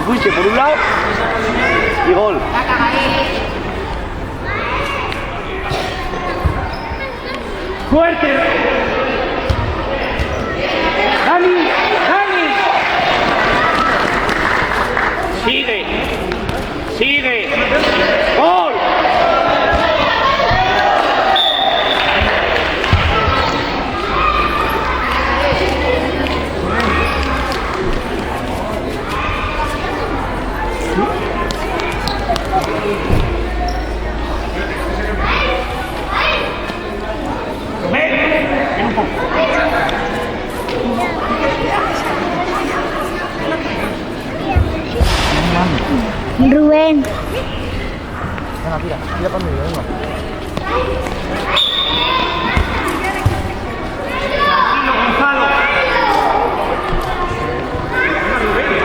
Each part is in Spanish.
te fuiste por un lado y gol. ¡Fuerte! ¡Dani! ¡Dani! ¡Sigue! ¡Sigue! ¡Gol! Rubén. Venga, tira conmigo, venga.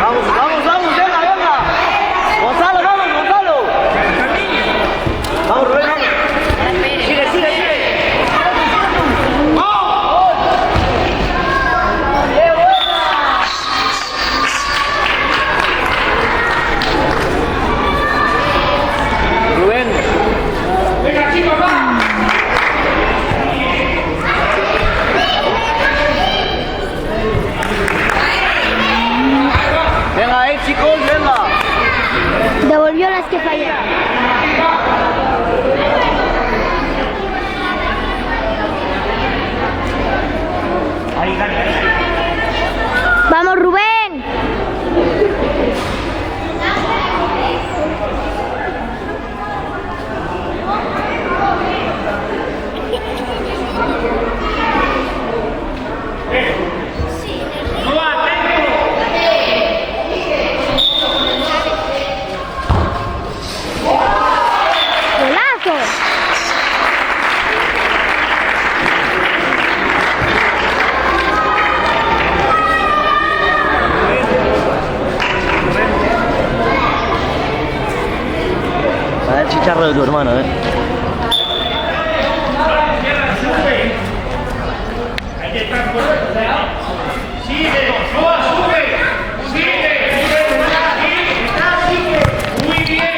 Vamos, vamos, vamos, venga, venga. Gonzalo, vamos, Gonzalo. Vamos, Rubén, vamos. Sigue, sigue, sigue. Rubén. Venga, chicos, va. Venga, chicos, venga. Devolvió las que fallaron. Ahí, dale. ¡Vamos, Rubén! ¡Golazo! A ver el chicharro de tu hermano, Sigue, sube, sigue, muy bien,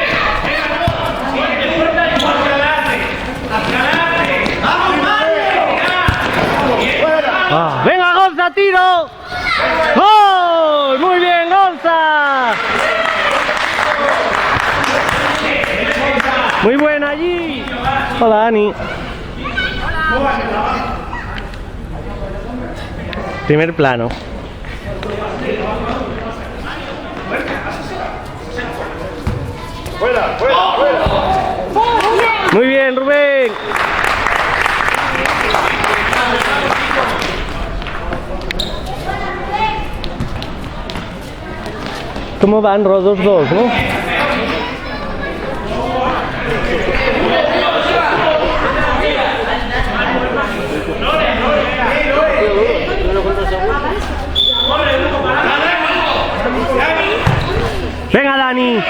venga, Gonza, tiro, gol, muy bien, Gonza, muy buena allí. Hola, Dani. Primer plano. Fuera, fuera, fuera. Muy bien, Rubén. ¿Cómo van los 2-2, no? Venga, Dani.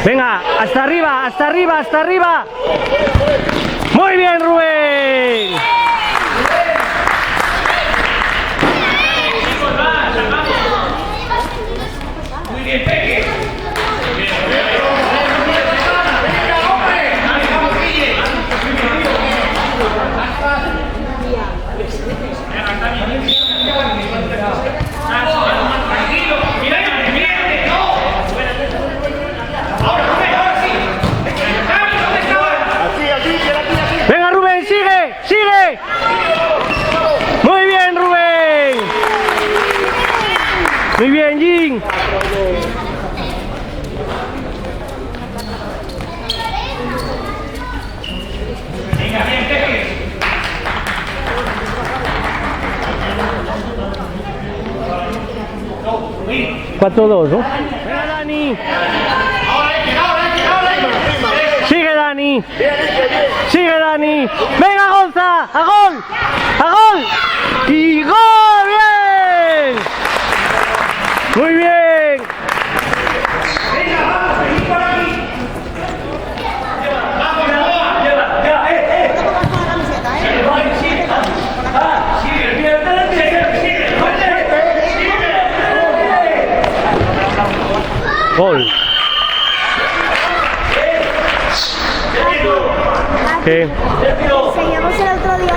Venga, hasta arriba, hasta arriba, hasta arriba. Muy bien, Rubén. Muy bien, Peque. Venga, Rubén, sigue, sigue. Muy bien, Rubén. Muy bien, Jin. Venga, bien, Peque. 4-2, ¿no? Venga, Dani. Sigue, Dani. Sigue, Dani. Venga, Gonza. A gol. A gol. Y gol. Bien. ¿Qué? Enseñamos el otro día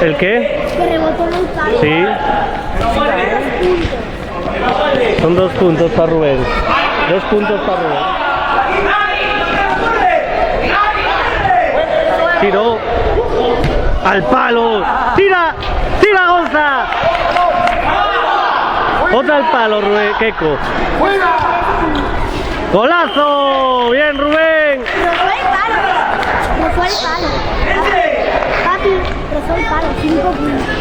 ¿El qué? que rebotó en el palo. Sí. Son 2 puntos para Rubén. 2 puntos para Rubén. Tiró al palo. ¡Tira! ¡Tira, Gonza! Otra al palo, Rubén. Keco. ¡Golazo! ¡Bien, Rubén! Rozó el palo. Rozó el palo. Papi, rozó el palo. 5 puntos.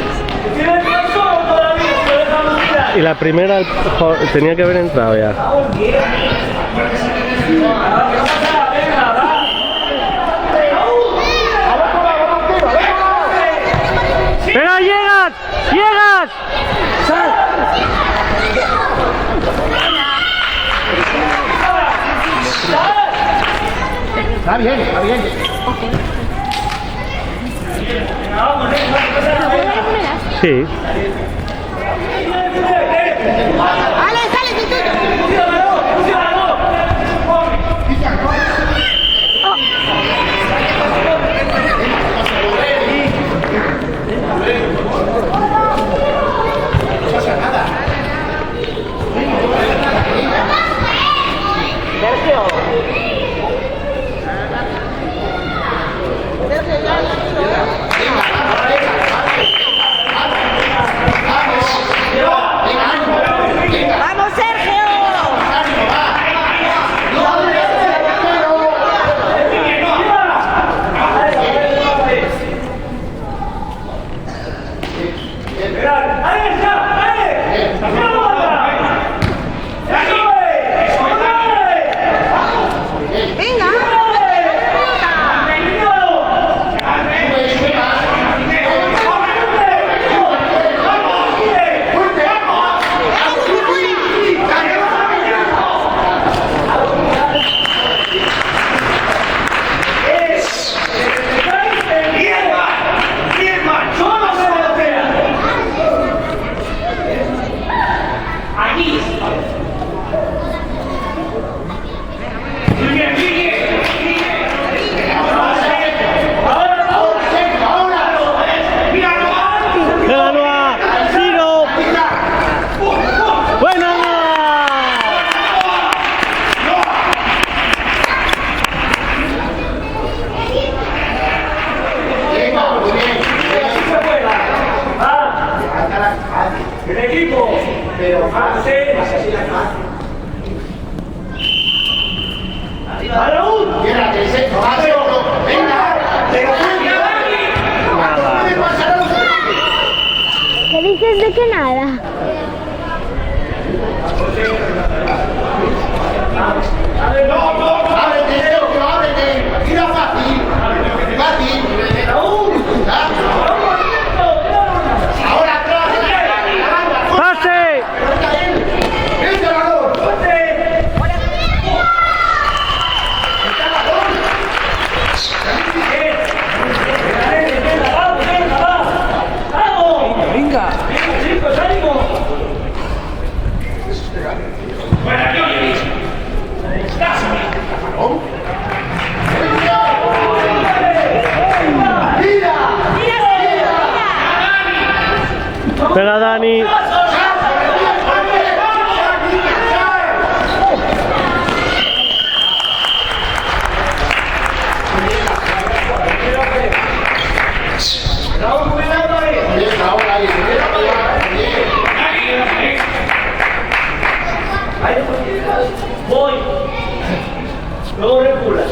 Y la primera tenía que haber entrado ya. ¡Pero llegas! ¡Llegas! Está bien, está bien. Sí. ¡Ale, sale, tú! ¡Vamos, Sergio! El equipo, pero hace. ¡Araúd! ¿Qué dices de que nada? ¡Pase! Venga. Chicos, ánimo. Pega Dani. Voy. Luego recula.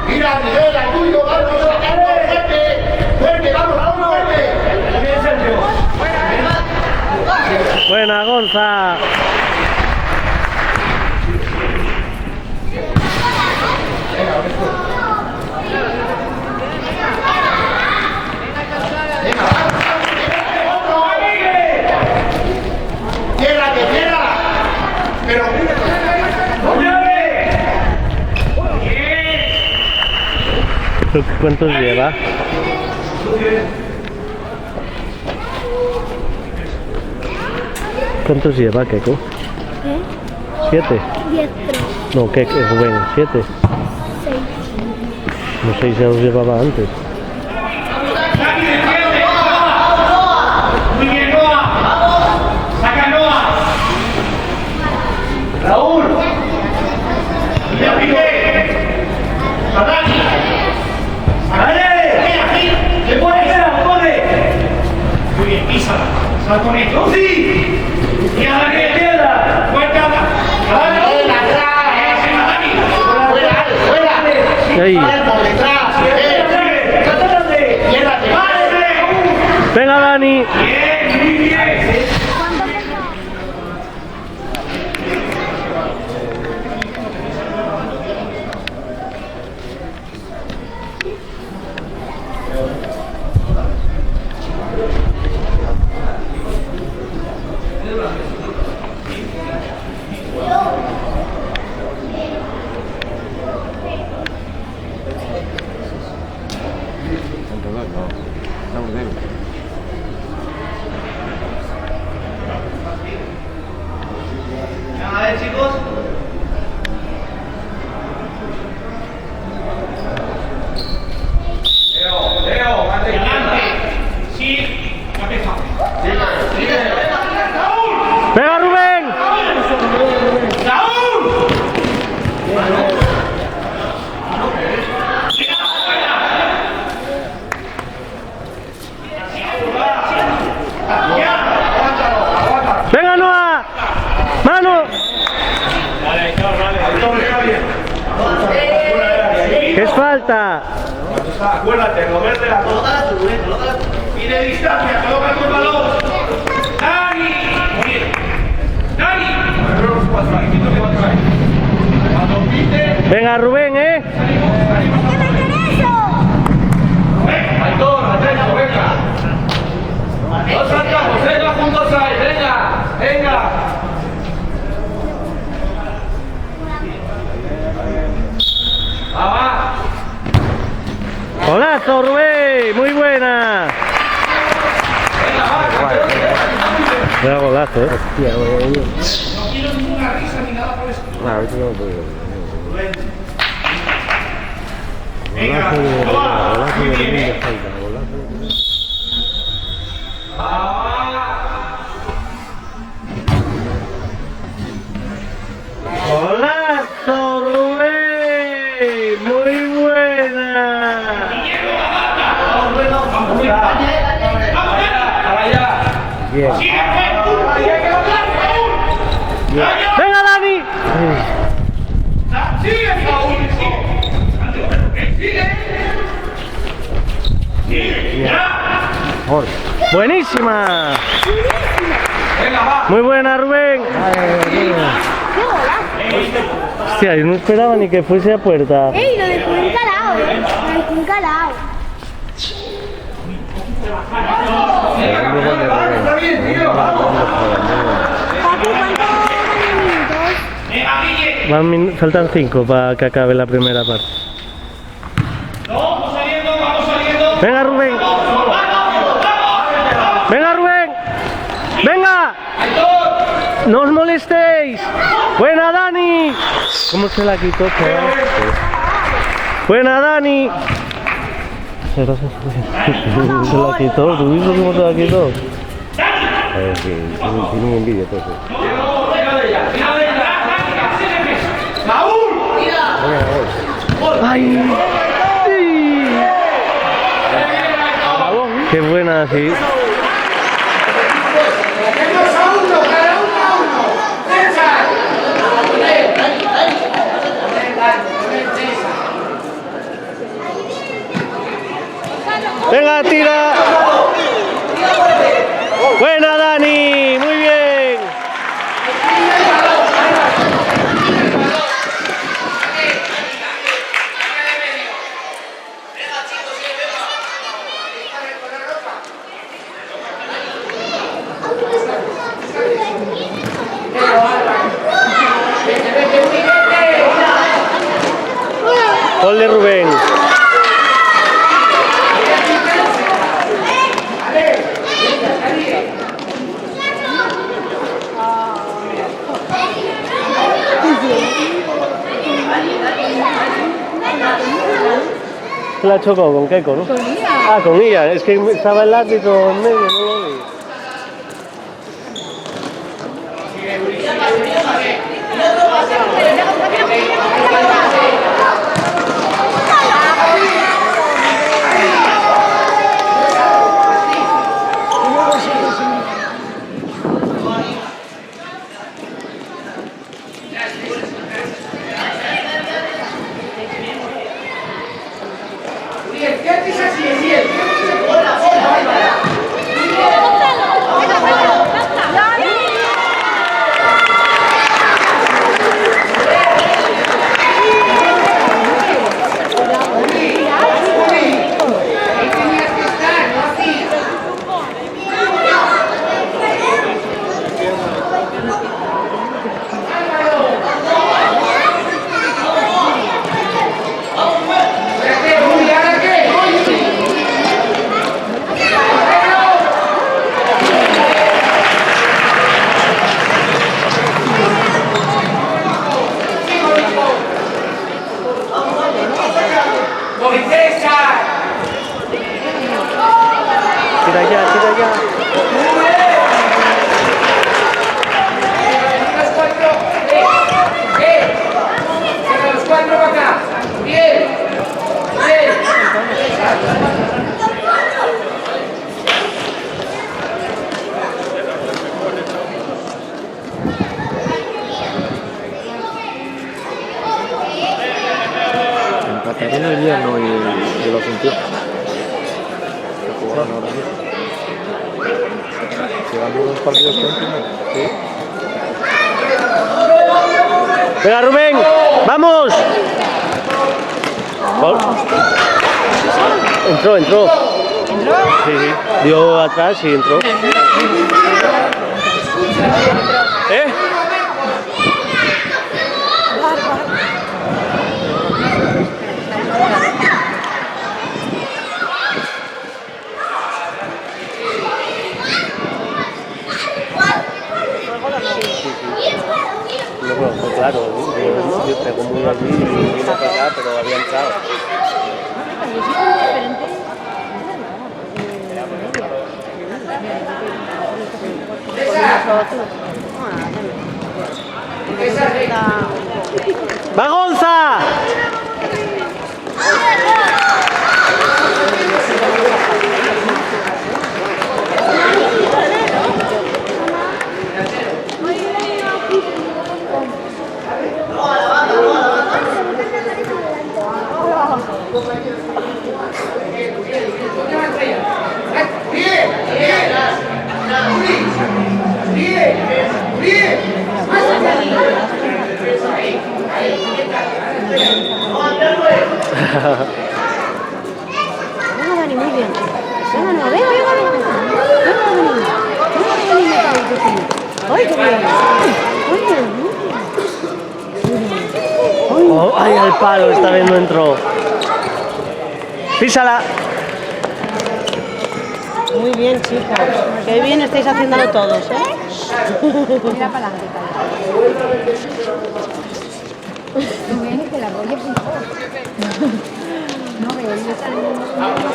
Mira, Miguel, al tuyo, vamos, fuerte, vamos, fuerte. Buena, Gonza. Tierra, pero ¿Cuántos lleva? ¿Cuántos lleva, Keiko? ¿Eh? 7. 10, No, Rubén, 7. 6. No sé si se los llevaba antes. Muy bien, Noah. Saca Noah. Raúl. Ya Piqué. Dani. ¡Dale! ¡Le pones! ¡Pone! Muy bien, písala. Sal con esto. ¡Sí! ¡Y a la izquierda! ¡Fuerte a la! ¡Dale! Ahí. Venga, Dani. Bien, muy bien. A ver, chicos. Leo, adelante. Sí, cabeza. Sigue. Venga, Rubén. ¡Raúl! Venga, Noah. Mano. ¿Qué es falta? Acuérdate, moverte la cosa. Y de distancia, coloca el balón. ¡Dani! Muy bien. ¡Dani! Cuando pite. Venga, Rubén, ¿eh? Aitor, atento, venga. Dos saltamos, venga juntos ahí, venga, venga. Va. Golazo, Rubén. Muy buena. Vaya golazo, ¿eh? No quiero ninguna risa ni nada por eso. Venga, muy bien. Golazo, Rubén. Muy buena. Bien. Venga, Dani. Sigue, Saúl. Sigue. Buenísima. Venga, va. Muy buena, Rubén. Hostia, yo no esperaba ni que fuese a puerta. ¡Ey! Lo dejó encalado, Lo dejó encalado. Está bien, tío. Vamos. Papi, ¿cuántos minutos? Faltan 5 para que acabe la primera parte. Vamos saliendo. Venga, Rubén. Venga, Rubén. Venga. No os molestéis. Buena, Dani. ¿Cómo se la quitó, chaval? Buena, Dani. Se la quitó. ¿Tú viste cómo se la quitó? Tiene envidia todo eso. ¡Ay! ¡Sí! ¡Qué buena, sí! ¡Venga, tira! ¡Buena, Dani! ¡Muy bien! Gol de Rubén. que la chocó con Keiko, ¿no? Con ella. Ah, con ella. Es que estaba el árbitro en medio, no lo vi. Tira ya, tira ya. Los cuatro para acá. Bien. Bien. Catarina el invierno y lo sintió. Jugaron ahora mismo. Llevamos dos partidos continuos. Sí. Venga, Rubén, vamos. Entró. ¿Entró? Sí, sí. Dio atrás y entró. ¿Eh? No, fue claro, yo pegó muy mal y vino para acá, pero había entrado. ¡Va Gonza! Venga, Dani, muy bien. Venga, no, venga. ¡Ay, qué bien! Oh, ¡ay, al palo! Esta vez no entró. ¡Písala! Muy bien, chicos. Qué bien estáis haciéndolo todos, ¿eh? Mira para adelante.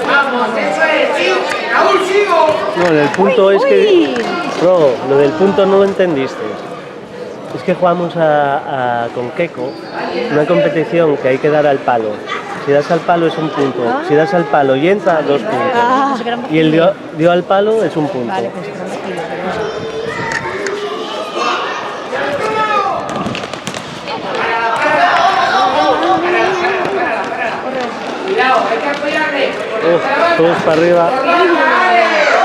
Vamos, eso es, sigo. Raúl, sigo. No, el punto es que... Bro, lo del punto no lo entendiste. Es que jugamos con Keiko una competición que hay que dar al palo. Si das al palo es un punto. Si das al palo y entra, 2 puntos. Y el dio al palo es un punto. Vale, pues tranquilo. Cuidado, hay que apoyarle. Todos para arriba.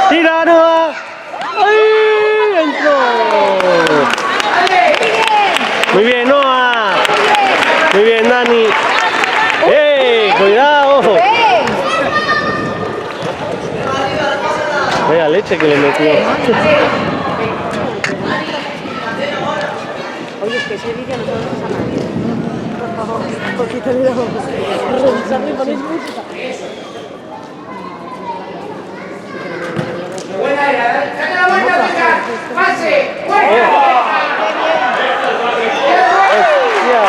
¡Tira, Noah! ¡Ay! ¡Entró! Muy bien, Noah. Muy bien, Dani. ¡Ey! ¡Cuidado! Vaya leche que le metió. Oye, es que ese vídeo no se lo dejes a nadie. Por favor, porque te olvidamos. Revisarlo y ponéis música. Buena era, dale la vuelta, Pica. Pase, buena. Hostia,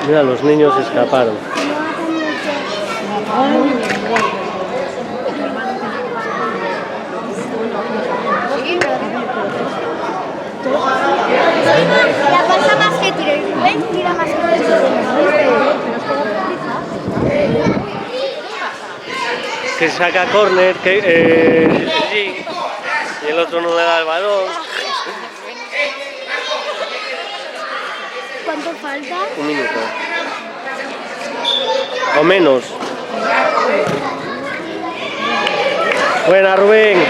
Mira, los niños escaparon. La pasa más que tira el Rubén, tira más que tira Que saca córner, que sí, y el otro no le da el balón. ¿Cuánto falta? 1 minuto. O menos. Buena, Rubén.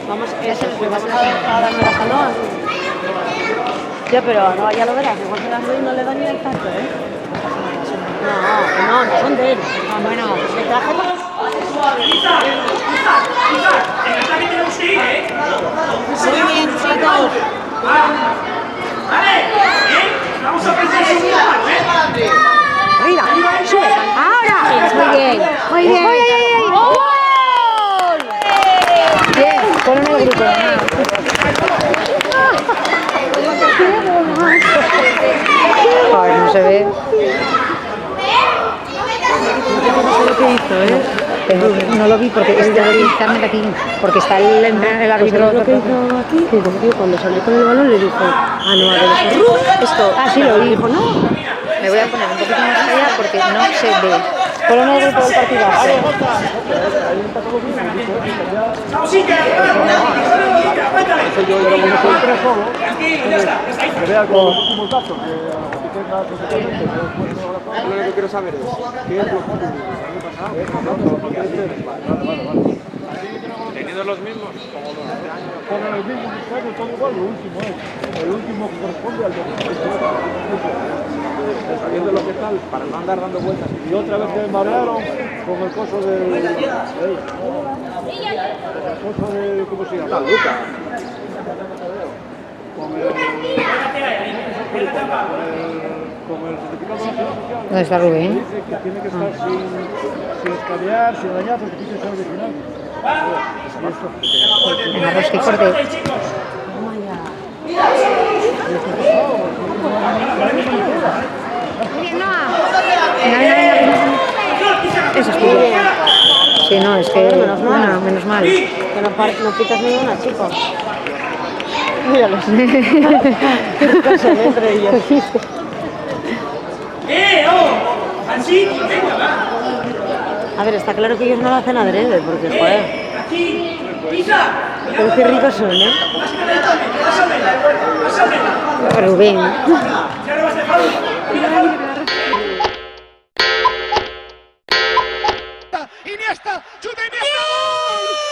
Vamos, eso es lo que vas a darme las canoas. Ya, pero no, ya lo verás, igual que las doy no le da ni el tacto, ¿eh? No, no son de él. No, bueno, le traje para... En el ataque tenemos que ir, ¿eh? Muy bien, chicos. Vale, bien, vamos a pensar en un más, ¿eh? Arriba, sube. Ahora. Muy bien, muy bien. ¡Gol! Bien, ponme el grupo. A ver, no se ve. No sé lo que hizo, ¿eh? No lo vi porque está el árbitro. Lo que hizo aquí, que tío, cuando salió con el balón le dijo, no, a ver, esto. Ah, sí, lo vi. Dijo, no. Me voy a poner un poquito más allá porque no se ve. Ponme el grupo del partido. Vamos, sí, que tranquilo, ya está, ahí. Que vea con los últimos datos, que tenga totalmente. Lo que quiero saber es, ¿qué es lo que el año pasado? Vale. Teniendo los mismos, como los de este año. Con los mismos este año, todo igual, lo último es. El último que corresponde al 2018. Sabiendo lo que tal, para no andar dando vueltas. Y otra vez que me marearon con el coso de... El coso de... ¿Cómo se llama? Luca. Con el certificado nacional social. ¿Dónde está Rubén? Dice que tiene que estar sin escanear, sin dañar, porque tiene que ser original. Venga, pues que corte. Eso es muy bien. Sí, no, es que... menos mal. Que no pitas ni una, chicos. Míralos. Qué cosa entre ellos. Así, venga, va. A ver, está claro que ellos no lo hacen adrede, porque, joder. Aquí, pisa. Pero qué ricos son, ¿eh? Pásamela. Rubén. Iniesta, chuta Iniesta.